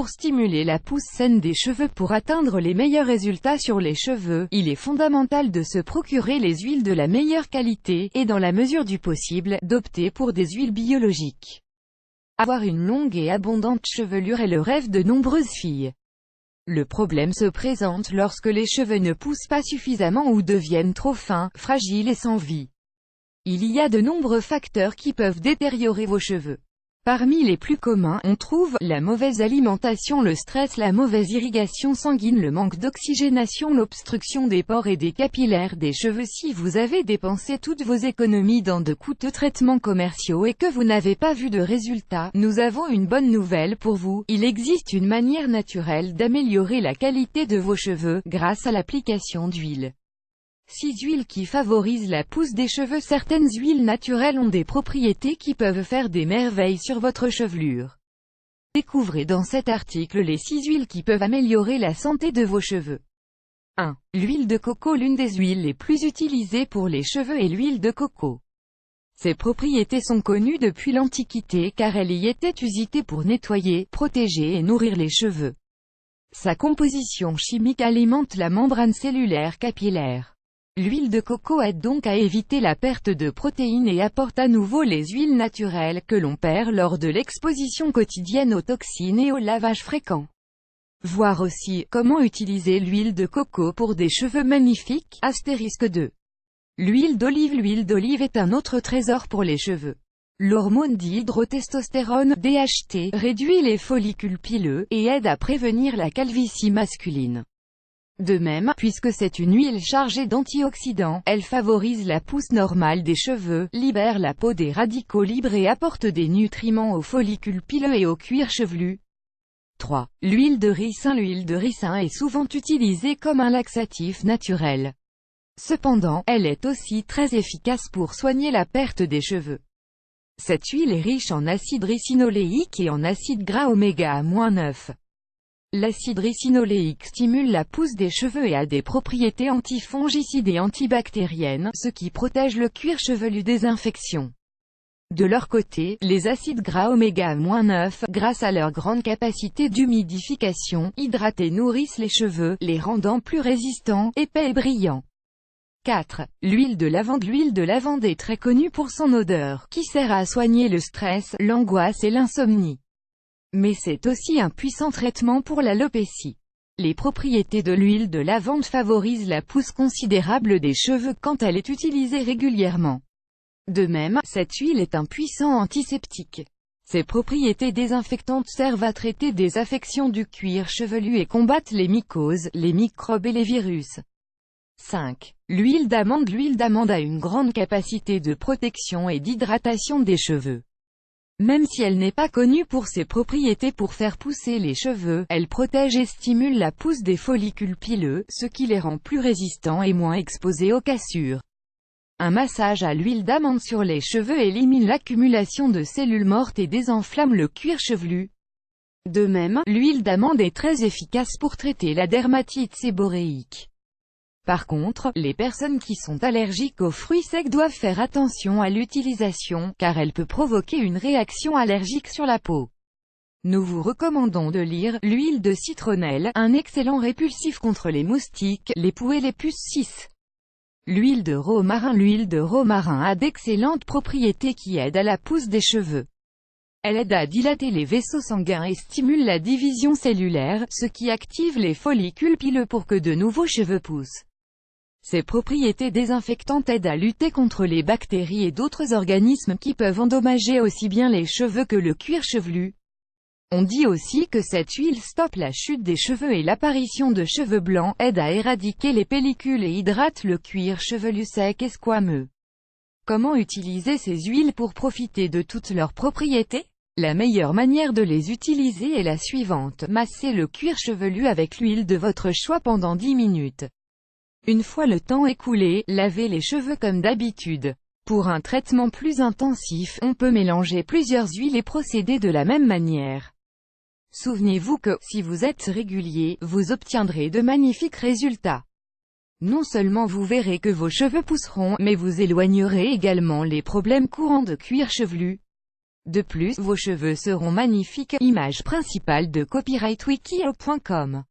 Pour stimuler la pousse saine des cheveux. Pour atteindre les meilleurs résultats sur les cheveux, il est fondamental de se procurer les huiles de la meilleure qualité, et dans la mesure du possible, d'opter pour des huiles biologiques. Avoir une longue et abondante chevelure est le rêve de nombreuses filles. Le problème se présente lorsque les cheveux ne poussent pas suffisamment ou deviennent trop fins, fragiles et sans vie. Il y a de nombreux facteurs qui peuvent détériorer vos cheveux. Parmi les plus communs, on trouve la mauvaise alimentation, le stress, la mauvaise irrigation sanguine, le manque d'oxygénation, l'obstruction des pores et des capillaires des cheveux. Si vous avez dépensé toutes vos économies dans de coûteux traitements commerciaux et que vous n'avez pas vu de résultats, nous avons une bonne nouvelle pour vous. Il existe une manière naturelle d'améliorer la qualité de vos cheveux, grâce à l'application d'huile. 6 huiles qui favorisent la pousse des cheveux. Certaines huiles naturelles ont des propriétés qui peuvent faire des merveilles sur votre chevelure. Découvrez dans cet article les 6 huiles qui peuvent améliorer la santé de vos cheveux. 1. L'huile de coco. L'une des huiles les plus utilisées pour les cheveux est l'huile de coco. Ses propriétés sont connues depuis l'Antiquité car elle y était usitée pour nettoyer, protéger et nourrir les cheveux. Sa composition chimique alimente la membrane cellulaire capillaire. L'huile de coco aide donc à éviter la perte de protéines et apporte à nouveau les huiles naturelles que l'on perd lors de l'exposition quotidienne aux toxines et au lavage fréquent. Voir aussi, comment utiliser l'huile de coco pour des cheveux magnifiques, *2. L'huile d'olive. L'huile d'olive est un autre trésor pour les cheveux. L'hormone dihydrotestostérone, DHT, réduit les follicules pileux, et aide à prévenir la calvitie masculine. De même, puisque c'est une huile chargée d'antioxydants, elle favorise la pousse normale des cheveux, libère la peau des radicaux libres et apporte des nutriments aux follicules pileux et au cuir chevelu. 3. L'huile de ricin. L'huile de ricin est souvent utilisée comme un laxatif naturel. Cependant, elle est aussi très efficace pour soigner la perte des cheveux. Cette huile est riche en acide ricinoléique et en acide gras oméga-9. L'acide ricinoléique stimule la pousse des cheveux et a des propriétés antifongicides et antibactériennes, ce qui protège le cuir chevelu des infections. De leur côté, les acides gras oméga-9, grâce à leur grande capacité d'humidification, hydratent et nourrissent les cheveux, les rendant plus résistants, épais et brillants. 4. L'huile de lavande. L'huile de lavande est très connue pour son odeur, qui sert à soigner le stress, l'angoisse et l'insomnie. Mais c'est aussi un puissant traitement pour l'alopécie. Les propriétés de l'huile de lavande favorisent la pousse considérable des cheveux quand elle est utilisée régulièrement. De même, cette huile est un puissant antiseptique. Ses propriétés désinfectantes servent à traiter des affections du cuir chevelu et combattent les mycoses, les microbes et les virus. 5. L'huile d'amande. L'huile d'amande a une grande capacité de protection et d'hydratation des cheveux. Même si elle n'est pas connue pour ses propriétés pour faire pousser les cheveux, elle protège et stimule la pousse des follicules pileux, ce qui les rend plus résistants et moins exposés aux cassures. Un massage à l'huile d'amande sur les cheveux élimine l'accumulation de cellules mortes et désenflamme le cuir chevelu. De même, l'huile d'amande est très efficace pour traiter la dermatite séborréique. Par contre, les personnes qui sont allergiques aux fruits secs doivent faire attention à l'utilisation, car elle peut provoquer une réaction allergique sur la peau. Nous vous recommandons de lire « L'huile de citronnelle, un excellent répulsif contre les moustiques, les poux et les puces 6. L'huile de romarin. L'huile de romarin a d'excellentes propriétés qui aident à la pousse des cheveux. Elle aide à dilater les vaisseaux sanguins et stimule la division cellulaire, ce qui active les follicules pileux pour que de nouveaux cheveux poussent. Ses propriétés désinfectantes aident à lutter contre les bactéries et d'autres organismes qui peuvent endommager aussi bien les cheveux que le cuir chevelu. On dit aussi que cette huile stoppe la chute des cheveux et l'apparition de cheveux blancs, aide à éradiquer les pellicules et hydrate le cuir chevelu sec et squameux. Comment utiliser ces huiles pour profiter de toutes leurs propriétés? La meilleure manière de les utiliser est la suivante: massez le cuir chevelu avec l'huile de votre choix pendant 10 minutes. Une fois le temps écoulé, lavez les cheveux comme d'habitude. Pour un traitement plus intensif, on peut mélanger plusieurs huiles et procéder de la même manière. Souvenez-vous que, si vous êtes régulier, vous obtiendrez de magnifiques résultats. Non seulement vous verrez que vos cheveux pousseront, mais vous éloignerez également les problèmes courants de cuir chevelu. De plus, vos cheveux seront magnifiques. Image principale de copyrightwiki.com